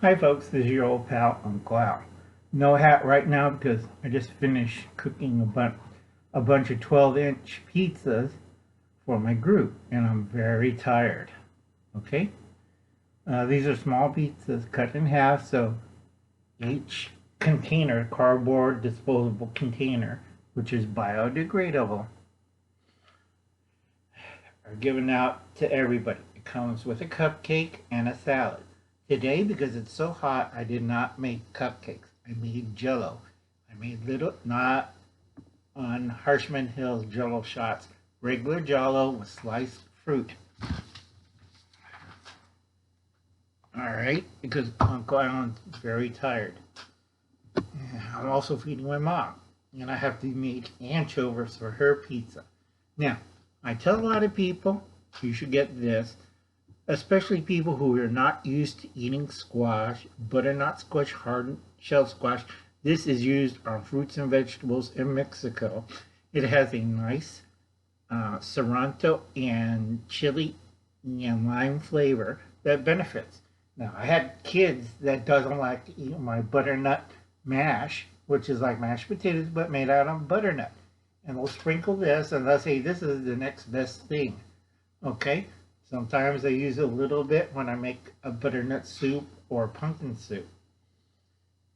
Hi folks, this is your old pal Uncle Al. No hat right now because I just finished cooking a bunch of 12-inch pizzas for my group and I'm very tired. Okay? These are small pizzas cut in half, so each container, cardboard disposable container, which is biodegradable, are given out to everybody. It comes with a cupcake and a salad. Today, because it's so hot, I did not make cupcakes. I made Jello. I made little, not on Harshman Hill's Jello shots, regular Jello with sliced fruit. All right, because Uncle Alan's very tired. I'm also feeding my mom, and I have to make anchovies for her pizza. Now, I tell a lot of people you should get this, especially people who are not used to eating squash, butternut squash, hardened shell squash. This is used on fruits and vegetables in Mexico. It has a nice Sorrento and chili and lime flavor that benefits. Now, I had kids that doesn't like to eat my butternut mash, which is like mashed potatoes but made out of butternut. And they'll sprinkle this and they'll say this is the next best thing. Okay? Sometimes I use a little bit when I make a butternut soup or pumpkin soup.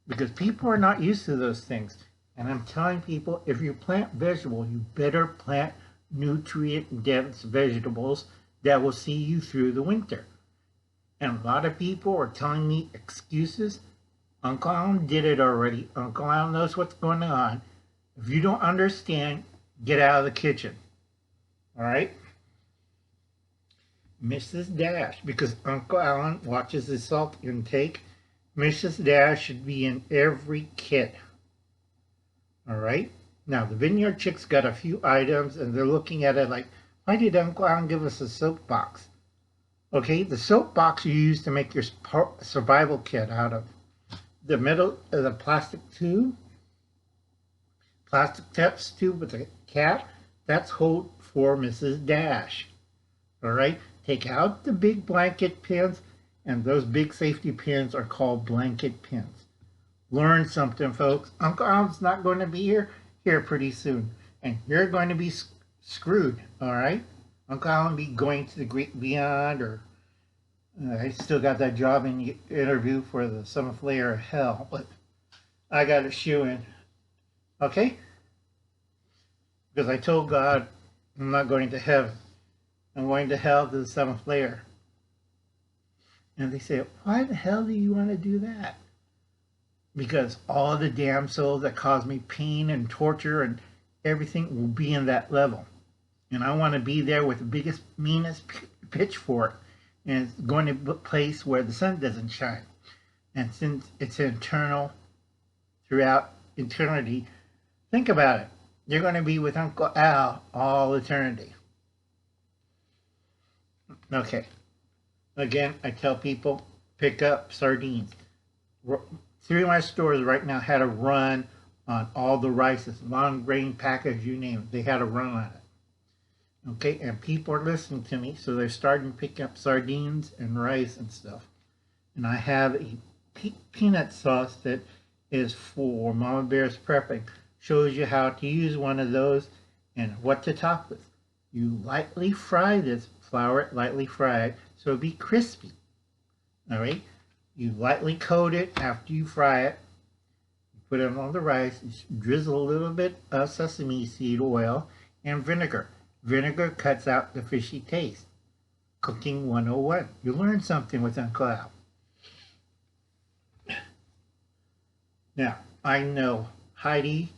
Because people are not used to those things. And I'm telling people, if you plant vegetables, you better plant nutrient-dense vegetables that will see you through the winter. And a lot of people are telling me excuses. Uncle Alan did it already. Uncle Alan knows what's going on. If you don't understand, get out of the kitchen. All right? Mrs. Dash, because Uncle Alan watches his salt intake, Mrs. Dash should be in every kit. All right? Now, the Vineyard Chicks got a few items, and they're looking at it like, why did Uncle Alan give us a soap box? Okay, the soap box you use to make your survival kit out of. The middle is a plastic tube with a cap. That's hold for Mrs. Dash. All right, take out the big blanket pins, and those big safety pins are called blanket pins. Learn something, folks. Uncle Alan's not going to be here pretty soon, and you're going to be screwed. All right, Uncle Alan be going to the great beyond, or I still got that job in interview for the Summer Flare of Hell, but I got a shoe in. Okay, because I told God I'm not going to heaven. I'm going to hell to the Summer Flare. And they say, why the hell do you want to do that? Because all the damn souls that cause me pain and torture and everything will be in that level. And I want to be there with the biggest, meanest pitchfork. And it's going to a place where the sun doesn't shine. And since it's eternal, throughout eternity, think about it. You're going to be with Uncle Al all eternity. Okay. Again, I tell people, pick up sardines. 3 of my stores right now had a run on all the rices, long grain package, you name it. They had a run on it. Okay, and people are listening to me, so they're starting to pick up sardines and rice and stuff. And I have a peanut sauce that is for Mamabear Prepping. Shows you how to use one of those and what to top with. You lightly fry this, flour it, lightly fry it, so it'll be crispy. All right? You lightly coat it after you fry it. You put it on the rice, you drizzle a little bit of sesame seed oil and vinegar. Vinegar cuts out the fishy taste. Cooking 101. You learn something with Uncle Al. Now, I know Heidi,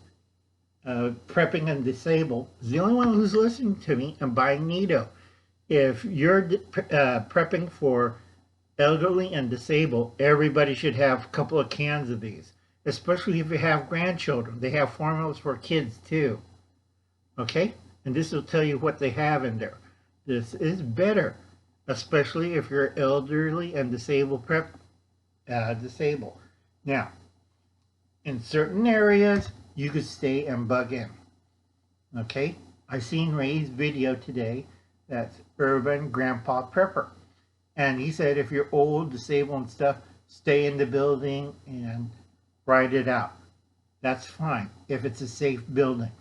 Prepping and Disabled, is the only one who's listening to me and buying Nido. If you're prepping for elderly and disabled, everybody should have a couple of cans of these, especially if you have grandchildren. They have formulas for kids too. Okay? And this will tell you what they have in there. This is better, especially if you're elderly and disabled. Disabled. Now, in certain areas, you could stay and bug in. Okay? I seen Ray's video today. That's Urban Grandpa Prepper. And he said if you're old, disabled and stuff, stay in the building and ride it out. That's fine if it's a safe building.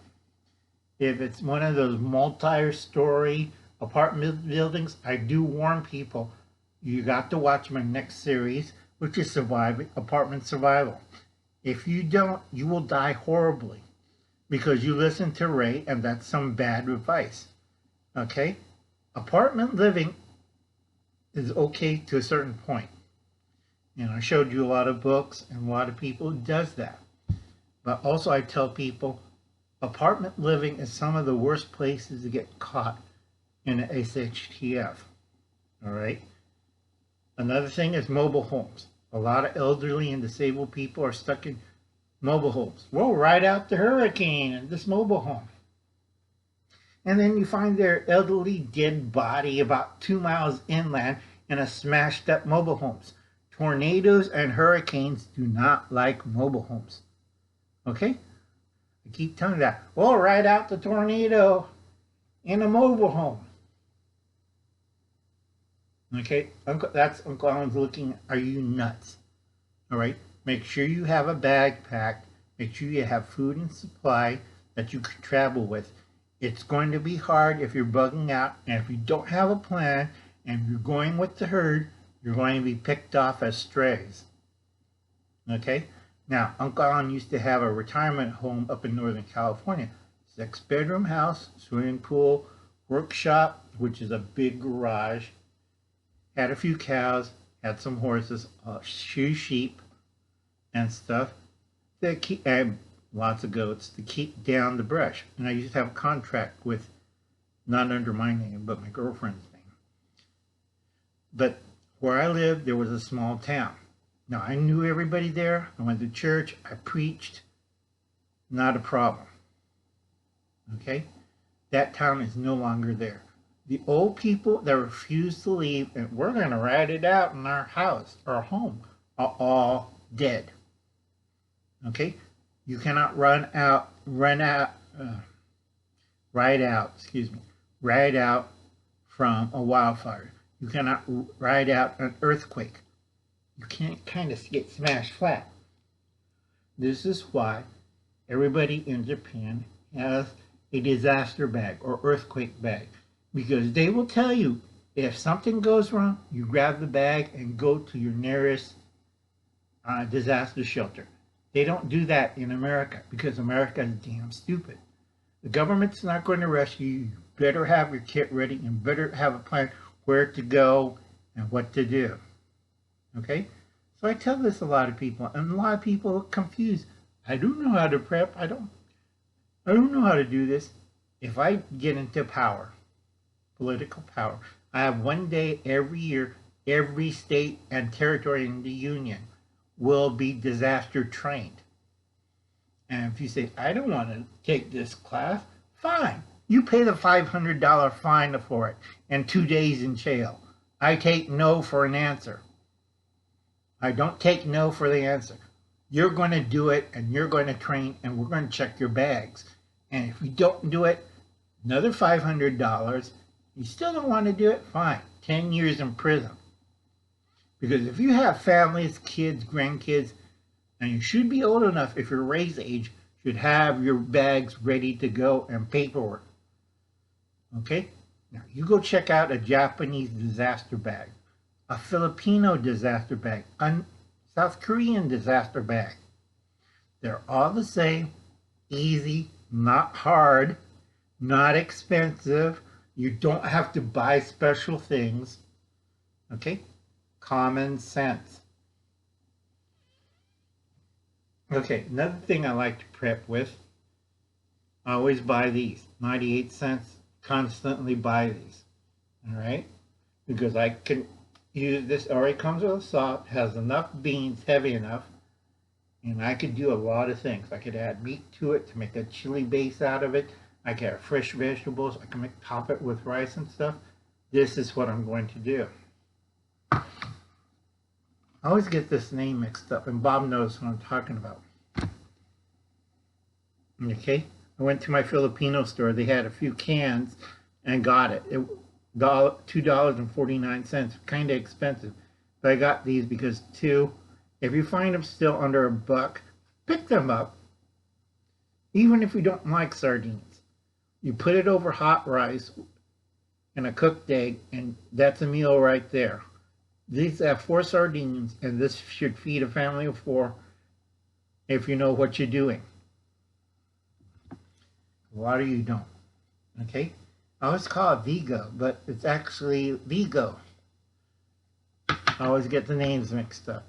If it's one of those multi-story apartment buildings, I do warn people, you got to watch my next series, which is Apartment Survival. If you don't, you will die horribly because you listen to Ray, and that's some bad advice. Okay? Apartment living is okay to a certain point. And I showed you a lot of books and a lot of people who does that. But also I tell people, apartment living is some of the worst places to get caught in an SHTF. All right? Another thing is mobile homes. A lot of elderly and disabled people are stuck in mobile homes. We'll ride out the hurricane in this mobile home. And then you find their elderly dead body about 2 miles inland in a smashed up mobile homes. Tornadoes and hurricanes do not like mobile homes. Okay? I keep telling you that. We'll ride out the tornado in a mobile home. Okay? That's Uncle Alan's looking. Are you nuts? All right? Make sure you have a bag packed. Make sure you have food and supply that you can travel with. It's going to be hard if you're bugging out, and if you don't have a plan and you're going with the herd, you're going to be picked off as strays. Okay? Now, Uncle Alan used to have a retirement home up in Northern California. 6-bedroom house, swimming pool, workshop, which is a big garage. Had a few cows, had some horses, a few sheep and stuff. And lots of goats to keep down the brush. And I used to have a contract with, not under my name, but my girlfriend's name. But where I lived, there was a small town. Now, I knew everybody there. I went to church. I preached. Not a problem. Okay? That town is no longer there. The old people that refuse to leave, and we're going to ride it out in our house, our home, are all dead. Okay? You cannot ride out from a wildfire. You cannot ride out an earthquake. You can't kind of get smashed flat. This is why everybody in Japan has a disaster bag or earthquake bag, because they will tell you if something goes wrong, you grab the bag and go to your nearest disaster shelter. They don't do that in America because America is damn stupid. The government's not going to rescue you. You better have your kit ready and better have a plan where to go and what to do. Okay? So I tell this to a lot of people, and a lot of people are confused. I don't know how to prep. I don't know how to do this. If I get into power, political power, I have one day every year, every state and territory in the union will be disaster trained. And if you say, I don't want to take this class, fine. You pay the $500 fine for it and 2 days in jail. I take no for an answer. I don't take no for the answer. You're going to do it, and you're going to train, and we're going to check your bags. And if you don't do it, another $500. You still don't want to do it? Fine. 10 years in prison. Because if you have families, kids, grandkids, and you should be old enough, if you're raised age, should have your bags ready to go and paperwork. Okay? Now, you go check out a Japanese disaster bag, a Filipino disaster bag, a South Korean disaster bag. They're all the same, easy, not hard, not expensive. You don't have to buy special things. Okay? Common sense. Okay, another thing I like to prep with, I always buy these, 98 cents, constantly buy these, all right? Because I can use this, already comes with salt, has enough beans, heavy enough, and I could do a lot of things. I could add meat to it to make a chili base out of it. I could have fresh vegetables. I can top it with rice and stuff. This is what I'm going to do. I always get this name mixed up, and Bob knows what I'm talking about. Okay, I went to my Filipino store. They had a few cans and got it. $2.49, kind of expensive. But I got these because, two, if you find them still under a buck, pick them up. Even if you don't like sardines, you put it over hot rice and a cooked egg, and that's a meal right there. These have 4 sardines, and this should feed a family of 4 if you know what you're doing. A lot of you don't. Okay? I always call it Vigo, but it's actually Vigo. I always get the names mixed up.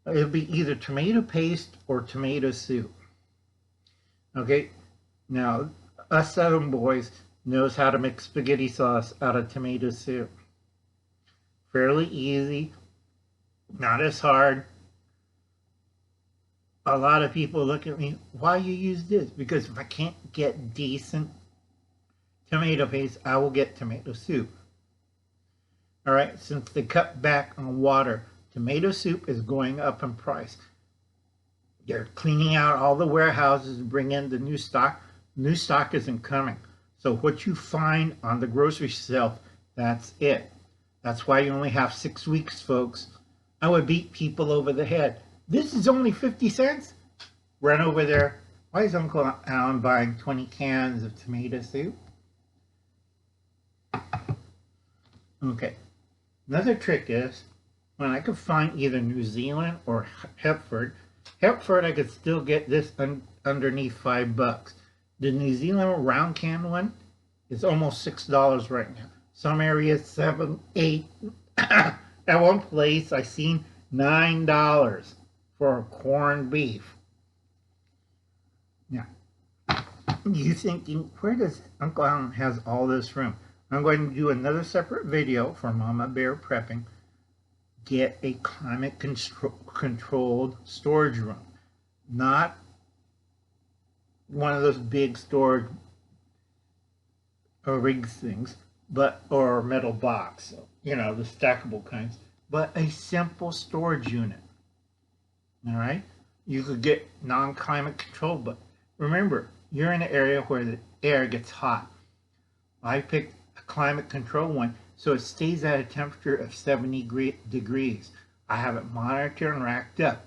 It'll be either tomato paste or tomato soup. Okay? Now, us Southern boys knows how to make spaghetti sauce out of tomato soup. Fairly easy, not as hard. A lot of people look at me, why you use this? Because if I can't get decent tomato paste, I will get tomato soup. All right, since they cut back on water, tomato soup is going up in price. They're cleaning out all the warehouses to bring in the new stock. New stock isn't coming. So what you find on the grocery shelf, that's it. That's why you only have 6 weeks, folks. I would beat people over the head. This is only 50 cents? Run over there. Why is Uncle Alan buying 20 cans of tomato soup? Okay. Another trick is, when I could find either New Zealand or Hereford I could still get this underneath $5. The New Zealand round can one is almost $6 right now. Some areas 7, 8. At one place I seen $9 for a corned beef. Now, you thinking, where does Uncle Alan has all this room? I'm going to do another separate video for Mamabear Prepping. Get a climate controlled storage room, not one of those big storage rigs things, or metal box, you know, the stackable kinds, but a simple storage unit. All right, you could get non-climate controlled, but remember, you're in an area where the air gets hot. I picked a climate control one, so it stays at a temperature of 70 degrees. I have it monitored and racked up.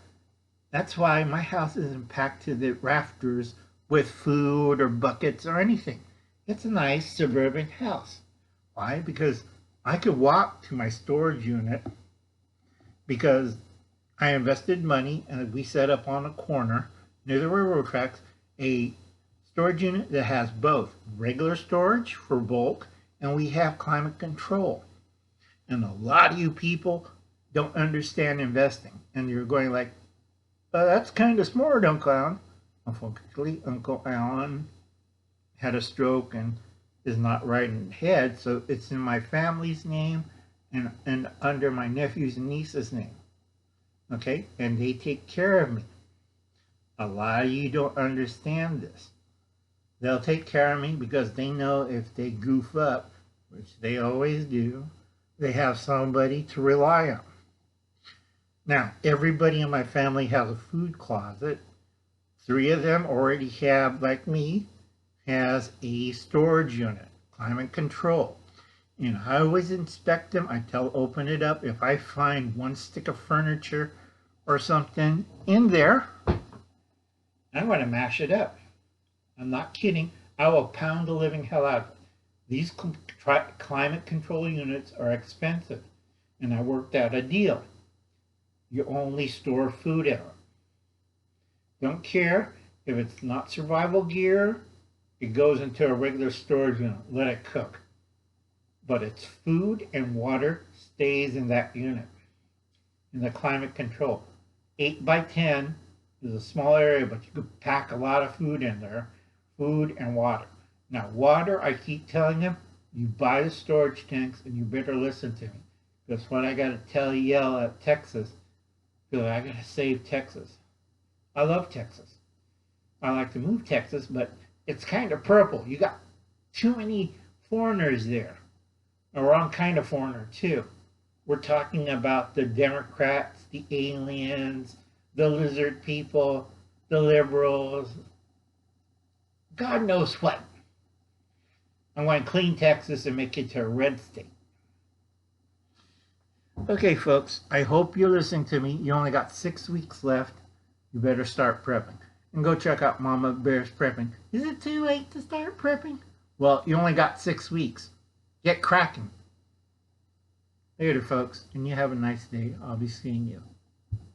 That's why my house isn't packed to the rafters with food or buckets or anything. It's a nice suburban house. Why? Because I could walk to my storage unit because I invested money and we set up on a corner near the railroad tracks a storage unit that has both regular storage for bulk and we have climate control. And a lot of you people don't understand investing. And you're going like, that's kind of smart, Uncle Alan. Unfortunately, Uncle Alan had a stroke and is not right in the head, so it's in my family's name and under my nephew's and niece's name. Okay? And they take care of me. A lot of you don't understand this. They'll take care of me because they know if they goof up, which they always do, they have somebody to rely on. Now, everybody in my family has a food closet. 3 of them already have, like me, has a storage unit, climate control. And I always inspect them. I open it up. If I find one stick of furniture or something in there, I'm going to mash it up. I'm not kidding. I will pound the living hell out of it. These climate control units are expensive, and I worked out a deal. You only store food in them. Don't care if it's not survival gear, it goes into a regular storage unit. Let it cook. But its food and water stays in that unit. In the climate control. 8 by 10 is a small area, but you could pack a lot of food in there. Food and water. Now, water, I keep telling them, you buy the storage tanks and you better listen to me. Because what I got to yell at Texas, because I got to save Texas. I love Texas. I like to move Texas, but it's kind of purple. You got too many foreigners there. A wrong kind of foreigner, too. We're talking about the Democrats, the aliens, the lizard people, the liberals, God knows what. I'm going to clean Texas and make it to a red state. Okay, folks, I hope you're listening to me. You only got 6 weeks left. You better start prepping. And go check out Mamabear's Prepping. Is it too late to start prepping? Well, you only got 6 weeks. Get cracking. Later, folks, and you have a nice day. I'll be seeing you.